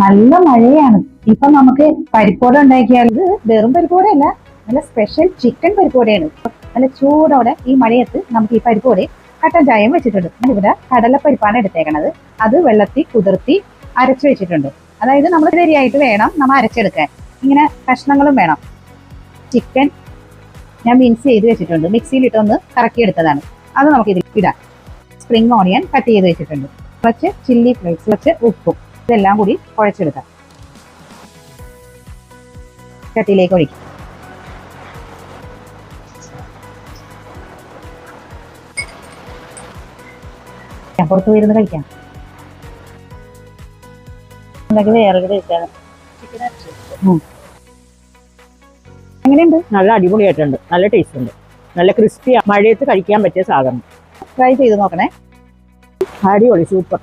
നല്ല മഴയാണ്. ഇപ്പൊ നമുക്ക് പരിപ്പോട ഉണ്ടാക്കിയാൽ ഇത് വെറും പരിപ്പോടയല്ല, നല്ല സ്പെഷ്യൽ ചിക്കൻ പരിപ്പോടയാണ്. നല്ല ചൂടോടെ ഈ മഴയത്ത് നമുക്ക് ഈ പരിപ്പോടെ കട്ടൻ ചായയും വെച്ചിട്ടുണ്ട്. ഇവിടെ കടലപ്പരിപ്പാണ് എടുത്തേക്കണത്. അത് വെള്ളത്തിൽ കുതിർത്തി അരച്ചു വെച്ചിട്ടുണ്ട്. അതായത് നമ്മൾ ശരിയായിട്ട് വേണം നമ്മൾ അരച്ചെടുക്കാൻ. ഇങ്ങനെ കഷ്ണങ്ങളും വേണം. ചിക്കൻ ഞാൻ മിക്സ് ചെയ്ത് വെച്ചിട്ടുണ്ട്. മിക്സിയിലിട്ടൊന്ന് കറക്കിയെടുത്തതാണ്. അത് നമുക്ക് ഇതിൽ ഇടാം. സ്പ്രിംഗ് ഓണിയൻ കട്ട് ചെയ്ത് വെച്ചിട്ടുണ്ട്. കുറച്ച് ചില്ലി ഫ്ലേക്സ്, കുറച്ച് ഉപ്പും, ഇതെല്ലാം കൂടി കുഴച്ചെടുക്കാം. ചട്ടിയിലേക്ക് ഒഴിക്കും. പുറത്ത് പോയിരുന്ന് കഴിക്കാം. എങ്ങനെയുണ്ട്? നല്ല അടിപൊളിയായിട്ടുണ്ട്. നല്ല ടേസ്റ്റ് ഉണ്ട്. നല്ല ക്രിസ്പി, മഴയത്ത് കഴിക്കാൻ പറ്റിയ സാധനം. ട്രൈ ചെയ്ത് നോക്കണേ. അടിപൊളി, സൂപ്പർ.